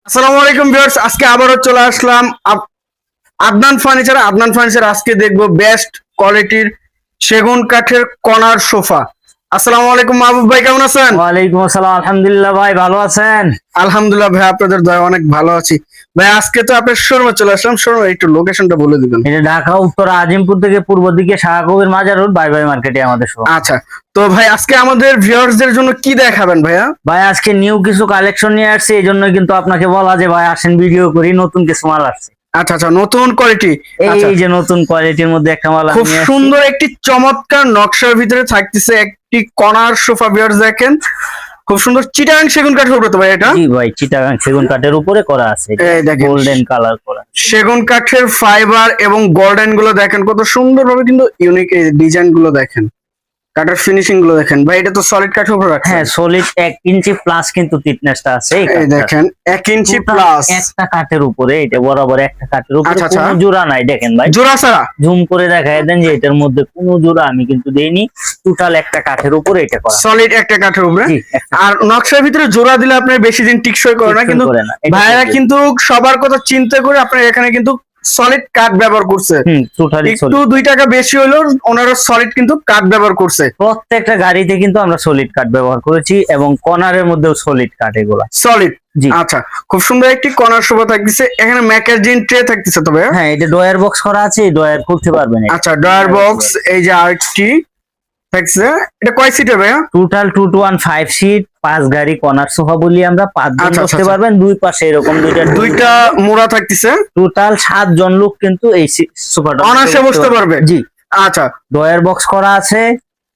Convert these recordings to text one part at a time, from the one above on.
আসসালামু আলাইকুম ভিউয়ার্স, আজকে আবারও চলে আসলাম আদনান ফার্নিচার। আজকে দেখবো বেস্ট কোয়ালিটির সেগুন কাঠের কর্নার সোফা। আসসালামু আলাইকুম মাহবুব ভাই, কেমন আছেন? ওয়ালাইকুম আসসালাম, আলহামদুলিল্লাহ ভাই, ভালো আছেন? আলহামদুলিল্লাহ ভাই, আপনাদের দয়া অনেক ভালো আছি। ভাই আজকে তো আপনার শোরুমে চলে আসলাম, শোরুমে একটু লোকেশনটা বলে দিবেন। এটা ঢাকা উত্তর আজিমপুর থেকে পূর্ব দিকে শাহকবির মাজার রোড, বাই বাই মার্কেটে আমাদের শোরুম। আচ্ছা, তো ভাই আজকে আমাদের ভিউয়ার্সদের জন্য কি দেখাবেন ভাইয়া? ভাই আজকে নিউ কিছু কালেকশন নিয়ে আসছে, এই জন্য কিন্তু আপনাকে বলা যে ভাই আসেন ভিডিও করি, নতুন কিছু মাল আসছে। আচ্ছা আচ্ছা, নতুন কোয়ালিটি। এই যে নতুন কোয়ালিটির মধ্যে একটা মাল খুব নিয়ে আসছি। সুন্দর একটি চমৎকার নকশার ভিতরে থাকতেছে একটি কর্নার সোফা। ভিউয়ার্স দেখেন, খুব সুন্দর চিটাগাং সেগুন কাঠের উপরে তো ভাই এটা? জি ভাই, চিটাগাং সেগুন কাঠের উপরে করা আছে, এই দেখেন, গোল্ডেন কালার করা। সেগুন কাঠের ফাইবার এবং গোল্ডেন গুলো দেখেন কত সুন্দর ভাবে, কিন্তু ইউনিক ডিজাইন গুলো দেখেন, কাঠের ফিনিশিং গুলো দেখেন। ভাই এটা তো সলিড কাঠের উপরে রাখছেন? হ্যাঁ, সলিড 1 ইঞ্চি প্লাস কিন্তু থিকনেসটা আছে। এই দেখেন 1 ইঞ্চি প্লাস, একটা কাঠের উপরে, এটা বরাবর একটা কাঠের উপরে, আচ্ছা, আচ্ছা। কোনো জোড়া নাই। দেখেন ভাই, জোড়া ছাড়া? জুম করে দেখায় দেন যে এটার মধ্যে কোনো জোড়া আমি কিন্তু দেইনি, টোটাল একটা কাঠের উপরে এটা করা। সলিড একটা কাঠের উপরে। জি, একটা আর নকশার ভিতরে জোড়া দিলে আপনার বেশি দিন টিকসই করে না, কিন্তু করে না, এটা ভাইরা করে। কিন্তু সবার কথা চিন্তা করে আপনার এখানে কিন্তু সলিড কাঠ ব্যবহার করছে। টোটালি একটু 2 টাকা বেশি হলেও ওনারা সলিড কিন্তু কাঠ ব্যবহার করছে। প্রত্যেকটা গাড়িতে কিন্তু আমরা সলিড কাঠ ব্যবহার করেছি, এবং কর্নারের মধ্যেও সলিড কাঠ এগুলা। সলিড। জি। আচ্ছা, খুব সুন্দর একটি কর্নার সোফা থাকতেছে, এখানে ম্যাগাজিন ট্রে থাকতেছে তবে। হ্যাঁ, এটা ডয়ার বক্স করা আছে, এই ডয়ার খুলতে পারবেন। আচ্ছা, ড্রয়ার বক্স। এই যে আরেকটি থাকছে, এটা কয় সিটের ভাইয়া? টোটাল 2 to 1 5 সিট, 5 গাড়ি কর্নার সোফা বলি আমরা, 5 জন আচ্ছা, বসতে আচ্ছা। পারবেন, দুই পাশে এরকম দুইটা মোড়া থাকতেছে, টোটাল 7 জন লোক কিন্তু এই সোফাটা অনায়াসে বসতে পারবে। জি। আচ্ছা, ডয়ার বক্স করা আছে,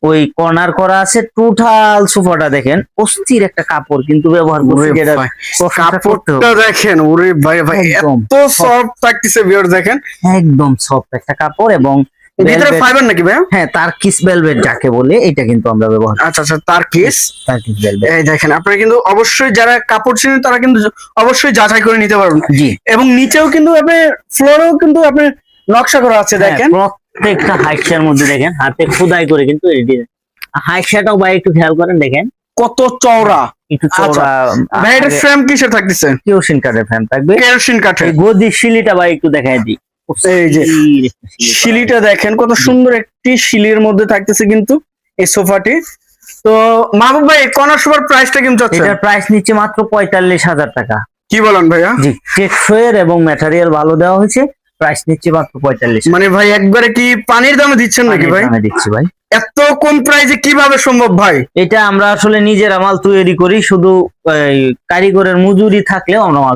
ওই কর্নার করা আছে, টোটাল সোফাটা দেখেন অস্থির একটা কাপড় কিন্তু ব্যবহার করছে, ওরে যেটা ভাই, প্রশংসা করতে হবে। কাপড়টা দেখেন, ওরে ভাই ভাই, একদম এত সফট থাকতেছে ভিউয়ার দেখেন। একদম সফট একটা কাপড়, এবং ভিতরে velvet- ফাইবার নাকি ভাইয়া? হ্যাঁ, তার কিস ভেলভেট যাকে বলে, এটা কিন্তু আমরা ব্যবহার করি। আচ্ছা আচ্ছা, তার কেস। তার কিস ভেলভেট। এই দেখেন, আপনারা কিন্তু অবশ্যই যারা কাপড় চিনেন তারা কিন্তু অবশ্যই যাচাই করে নিতে পারবেন। জি। এবং নিচেও কিন্তু আপনি ফ্লোরেও কিন্তু আপনি নকশা করা আছে দেখেন। হ্যাঁ, প্রত্যেকটা হাইশার মধ্যে দেখেন হাতে খোদাই করে কিন্তু হাইশাটাও ভাই একটু খেয়াল করেন, দেখেন কত চওড়া। একটু আচ্ছা। চওড়া। ভাই এটা ফ্রেম কিসের থাকতেছে? কিরোসিন কাঠের ফ্রেম থাকবে। কেরোসিন কাঠের। এই গদি শিলিটা ভাই একটু দেখাই দিই। এই যে অস্থির একটা শিলি করা। শিলিটা দেখেন কত সুন্দর, একটি শিলির মধ্যে থাকতেছে কিন্তু এই সোফাটি। তো মাহবুব ভাই, কর্নার সোফার প্রাইসটা কিন্তু হচ্ছে? এটার প্রাইস নিচ্ছে মাত্র 45,000 টাকা। কি বলেন ভাইয়া? জি, টেকসইয়ের এবং ম্যাটেরিয়াল ভালো দেওয়া হয়েছে, প্রাইস নিচ্ছে মাত্র 45। মানে ভাই একবারে কি পানির দামে দিচ্ছেন নাকি ভাই? আমি দিচ্ছি ভাই। এত কম প্রাইসে কিভাবে সম্ভব ভাই? এটা আমরা আসলে নিজেরা মাল তৈরি করি, শুধু এই কারিগরের মজুরি থাকলেও আমরা মাল